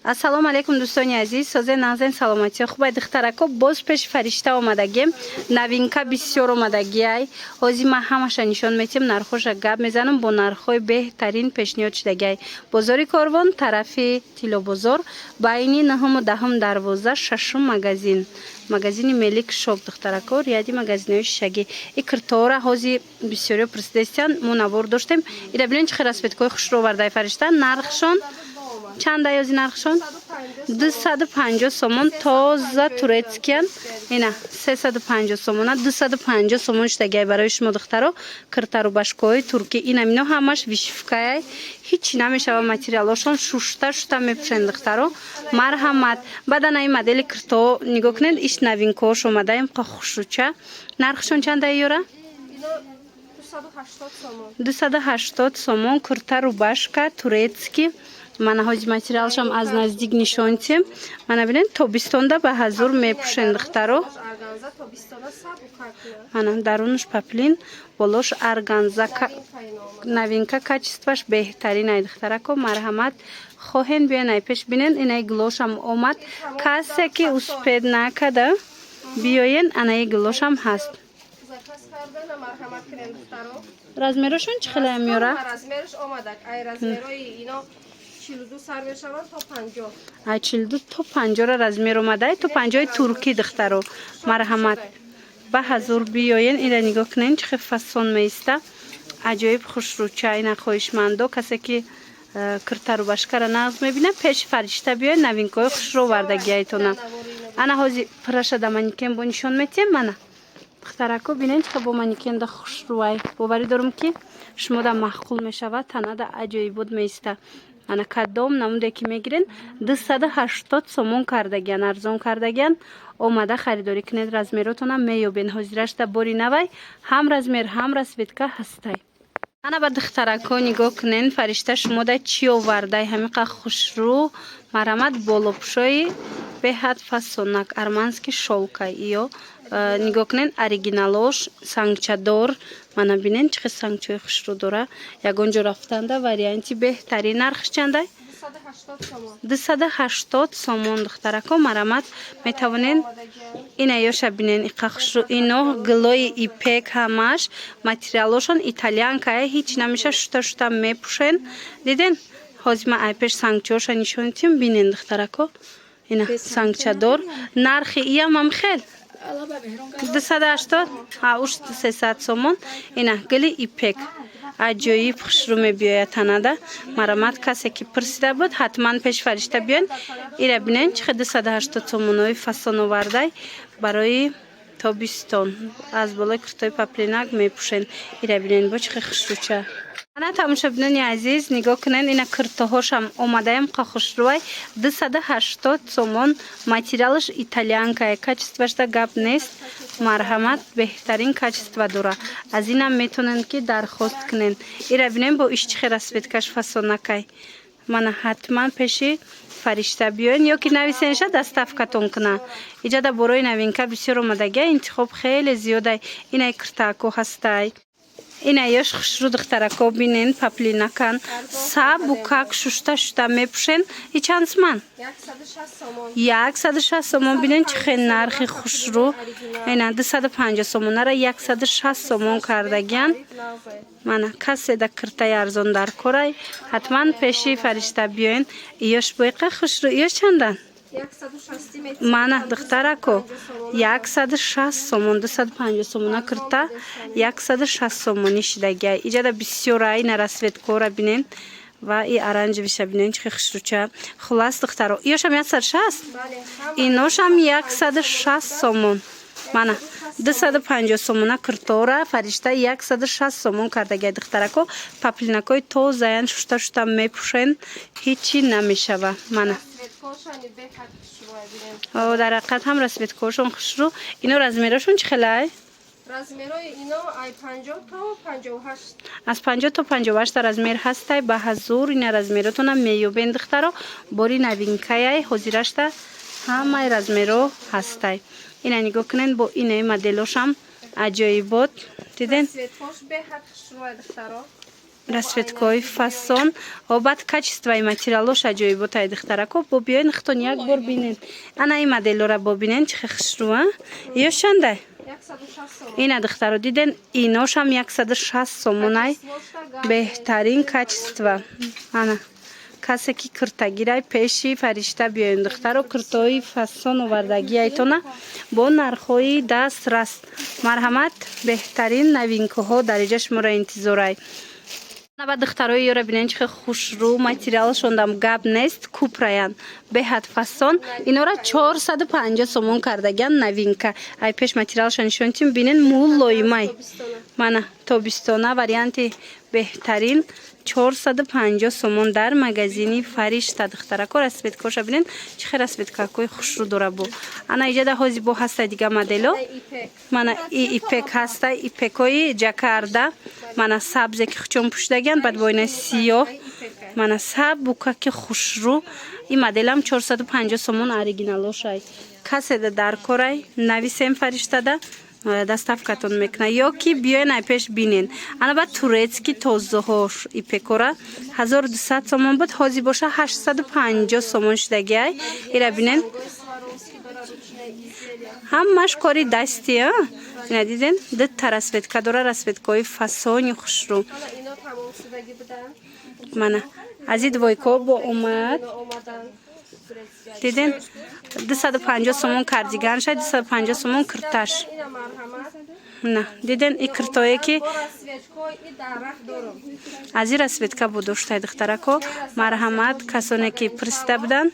Ассалому алейкум дӯстони азиз, созаи назен саломатӣ. Хубай духтарако, боз пеш фаришта омадагем. Новинка бисёр омадагиай. Ҳозир ман ҳамаша нишон метем, нархоша гап мезанам, бо нархҳои беҳтарин пешниҳод шудагиай. Бозори Корвон, тарафи Тилобозор, байни 9 10 12 6 магазин. Магазини Мелик Шоп духтарако, рияди магазинҳои шишагӣ. И киртоора ҳозир бисёриҳо пурсидастиянд, мо навор доштем. Ида бинен чӣ хел расветкои хушро овардаи фаришта. Нархшон чанда ёзи нархшон? 250 сомон тоза турецкиян. Ина 350 сомона, 250 сомон шудагиай барои шумо духтаро. Киртару башкои турки. Ина мино ҳамаш вишифкаяй. Ҳичи намешава материалошон шушта мепушен духтаро. Марҳамат. Баъдан ин модели кирто нигоҳ кунед, иш новинкаош омадаем қа хушруча. Нархшон чанда ёра? 280 сомон киртару башка турецки. Мана ҳози материалшам аз наздик нишонтем. Мана бинед тобистонда ба ҳазур мепушен духтаро. Мана дарунаш паплин, болош арганза. Новинка качестваш беҳтарин ай духтарако. Марҳамат. Хоҳен биён ай пеш бинен, инай глошам омад. Касе ки успед накада биёен, анаи глошам ҳаст. Размерошон чӣ хеле меёра? Размерш омадак. Ай размерои ино 42 сар мешаванд то 50. Ай 42 то 50 размер омадай, то 50 турки духтаро. Марҳамат. Ба ҳазур биёен, ина нигоҳ кунен чӣ хел фасон меиста. Аҷоиб хушруча, ина хоҳишмандо, касе ки киртару башкара нағз мебина, пеш фаришта биёен, новинкаҳои хушро овардагиайтона. Ана ҳозир пирашада маникен бо нишон метем мана. Духтарако бинен чӣ хел бо маникенда хушрӯай. Боварӣ дорум ки шумода маҳқул мешавад, танада аҷоибот меиста. Ана кадом намуде ки мегирен 280 сомон кардагиан, арзон кардагиан. Омада харидорӣ кунед, размеротона меёбен. Ҳозирашда бори навай ҳам размер, ҳам расветка ҳастай. Ана ба духтарако нигоҳ кунен, фаришта шумода чӣ овардай, ҳамиқа хушрӯ. Марҳамат, болопушои беҳад фасонак, армански шолкай. Ё нигоҳ кунен, оригиналош сангчадор. Мана бинен чӣ хел сангчаи хушрӯ дора. Ягонҷо рафтанда варианти беҳтарин. Нархш чандай? 280 сомон духтарако. Марҳамат, метавонен ина ёша бинен иқа хушрӯ. Ино глои ипек ҳамаш материалошон итальянкае, ҳич намеша шута мепушен. Диден? Ҳозир ман айпеш сангчаоша нишонитим, бинен духтарако. Ина сангчадор. Нархи иям ам хел 280, ҳа уш 300 сомон. Ина гли ипек. Аҷоиб хушрӯ мебиёяд танада. Марҳамат, касе ки пурсида буд, ҳатман пеш фаришта биён. Ира бинен чӣ хел 280 сомонои фасон овардай барои тобистон. Аз болои киртои паплинак мепушен. Ира бинен бо чӣ хел хушрӯча. Ана тамошобинони азиз, нигоҳ кунен, ина киртоҳошам омадаем қа хушрӯай. 280 сомон. Материалаш итальянкае, качествашда гап нест. Марҳамат, беҳтарин качества дора. Аз инам метонен ки дархост кунен. Ира бинен бо иш чӣ хел расветкаш фасонакай. Мана ҳатман пеши фаришта биёен, ё ки нависенша доставкатон куна. Иҷада борои новинка бисёр омадагиай, интихоб хеле зиёдай. Инай киртаако ҳастай. Ина ёш хушрӯ духтарако бинен, паплинакан. Сабу как шушта мепушен. И чандсман? 160 сомон. Бинен чӣ хел нархи хушрӯ. Ина 250 сомонара 160 сомон кардагиан. Мана касе да киртаи арзон дар корай. Ҳатман пеши фаришта биёен. Ёш боиқа хушрӯ. Ёш чандан? Мана духтарако 160 сомон, 250 сомона кирта 160 сомони шидагиай. Иҷада бисёрай на расветкора бинен ва и оранҷевиша бинен чӣ хел хушрӯча. Хулас духтаро, ёшам 160? Иношам 160 сомон. Мана 250 сомона киртора фаришта 160 сомон кардагиай духтарако. Паплинакои тозаян, шушта мепушен, ҳичи намешава. Мана дар ҳақиқат ҳам расветкаошон хушрӯ. Ино размерашон чӣ хелай? Размерои ино ай 50 то 58. Аз 50 то 58 размер ҳастай. Ба ҳазур ина размеротона меёбен духтаро. Бори новинкаяй ҳозирашта ҳамаи размеро ҳастай. Ина нигоҳ кунен, бо инаи моделошам аҷоибот. Диден? Расветкош беҳад хушрӯай духтаро. расцветкой фасон ва баъд качествои материалош аҷоиботаи духтарако бо биёин хитон як бор бинен. Ана ин моделлора бо бинен чихе хушрӯа. Ё шандай? 160 сомон. Ина духтаро диден иношам 160 сомонай беҳтарин качество. Ана касе ки киртагирай пеши фаришта биёин духтаро киртои фасон овардагиайтона бо нархҳои дастрас. Марҳамат, беҳтарин новинкаҳо дариҷа шуморо интизорай. Наба духтарои ёра бинен чихе хушрӯ материалшон дам гап нест, купраян беҳад фасон. Инора 450 сомон кардагиан новинка. Ай пеш материалшон нишон тим бинен муллоимай. Мана тобистона варианти беҳтарин 450 сомон дар магазини Фаришта духтарако расцветкаша бинен чихе расцветкакои хушрӯ дора бо. Ана иҷада ҳози бо ҳаста дига модело. Мана ипек ҳаста, ипекои ҷакарда. Мана сабзе ки хучон пуштагиан баъд бо ина сиёҳ. Мана саб букаки хушрӯ. Ин моделам 450 сомон оригиналошай. Каседа дар корай нависем Фариштада доставкатон мекунад ё ки биёен ай пеш бинен. Ана баъд турецки тозаҳош ипекора 1200 сомон буд, ҳозир боша 850 сомон шудагиай. Ира бинен ҳамаш кори дасти. Ина диден дутта расцветка дора, расцветкаи фасони хушрӯ. Мана аз ин двойко бо омад диден 250 сомон кардиган шай, 250 сомон кирташ. На диден и киртое ки аз ин расцветка бо доштай духтарако. Марҳамат, касоне ки пирсида будан.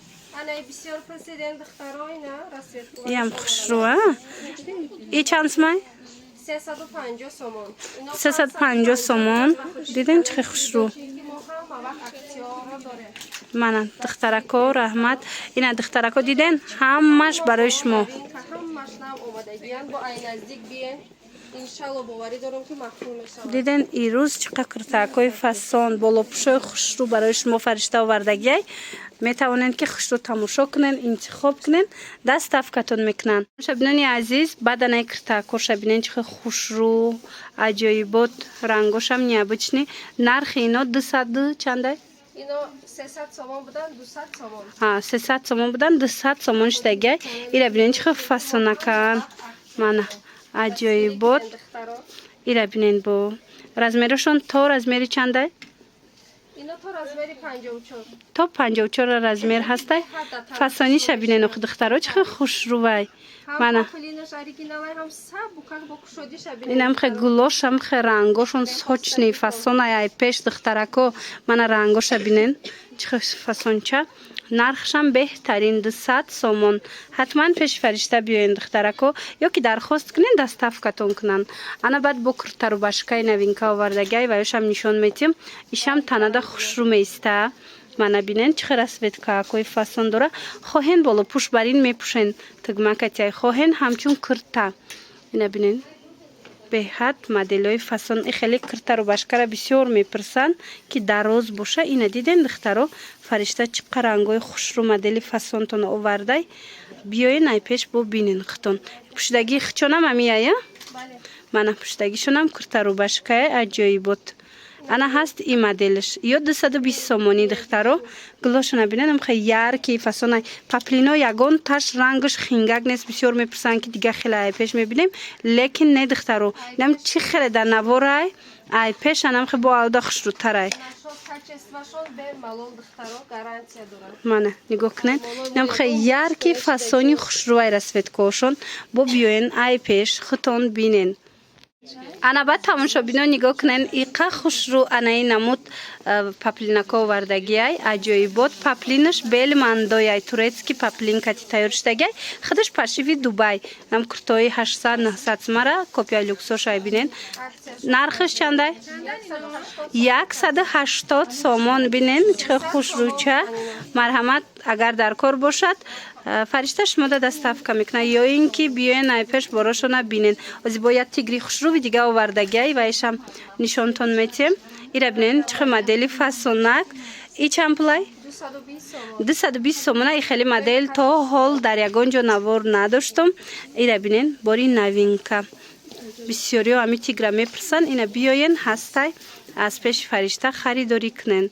Ям хушрӯа. И чанд сомон? 350 сомон. 350 сомон. Диден чихе хушрӯ. Мана духтарако раҳмат. Ина духтарако диден ҳамаш барои шумо. Диден ирӯз чиқа киртакои фасон болопӯшои хушрӯ барои шумо Фаришта овардагиай. Метавонед ки хушрӯ тамошо кунен, интихоб кунен, доставкатон мекунанд. Шабинони азиз, баданай киртакоша бинен чихе хушрӯ, аҷоибот, рангошам необычный. Нархи ино 200 чандай? Ино 300 сомон будан 200 сомон. 300 сомон будан 200 сомон шудагиай. Ира бинен чихе фасонакан. Мана аҷоибот. Ира бинен бо размерошон то размери чандай? Ино то размери 54. То 54 размер ҳастай. Фасониша бинен охи духтаро чихе хушрӯвай. Мана инам хе гулошам хе рангошон сочный фасонай ай пеш духтарако. Мана рангоша бинен чихе фасонча. Нархшам беҳтарин 200 сомон. Ҳатман пеши Фаришта биёен духтарако ё ки дархост кунен доставкатон кунанд. Ана баъд бо киртару башкаи новинка овардагиай ва ёшам нишон метим. Ишам танада хушрӯ меиста. Мана бинен чихе расцветкаакои фасон дора. Хоҳен боло пуш бар ин мепушен тигмакатиай, хоҳен ҳамчун кирта. Ина бинен беҳад моделҳои фасон. Хеле киртару башкара бисёр мепирсанд ки дароз боша. Ина диден духтаро Фаришта чиқа рангои хушрӯ модели фасонтон овардай. Биёен ай пеш бо бинен хитон. Пуштаги хичонам амияя? Мана пуштагишонам киртару башкае аҷоибот. Ана ҳаст и моделш. Ё 220 сомони духтаро. Гулошона биненам хе ярки фасонай. Паплино ягон таш рангаш хингак нест. Бисёр мепирсанд ки дига хеле ай пеш мебинем. Лекин не духтаро. Нам чи хеле да наворай. Ай пеш анам хе бо ауда хушрӯтарай. Мана нигоҳ кунен. Нам хе ярки фасони хушрӯай расцветкаошон бо биёен ай пеш хитон бинен. Ана баъд тамошобинон нигоҳ кунен иқа хушрӯ анаи намуд паплинако овардагиай аҷоибот. Паплинаш белмандояй турецки паплинкати тайёр шудагиай. Худаш пашиви Дубай. Нам куртои 800-900 сомара копия люксошай бинен. Нархаш чандай? 180 сомон бинен. Чихе хушрӯча. Марҳамат, агар дар кор бошад Фаришта шумода доставка мекунад ё ин ки биёен ай пеш борошона бинен. Ози бо як тигри хушрӯви дига овардагиай ва ишам нишонтон метем. Ира бинен чихе модели фасонак. И чанд пулай? 220 сомона. И хеле модел то ҳол дар ягон ҷо навор надоштам. Ира бинен бори новинка. Бисёриё ами тигра мепирсанд. Ина биёен ҳастай аз пеши фаришта харидорӣ кунен.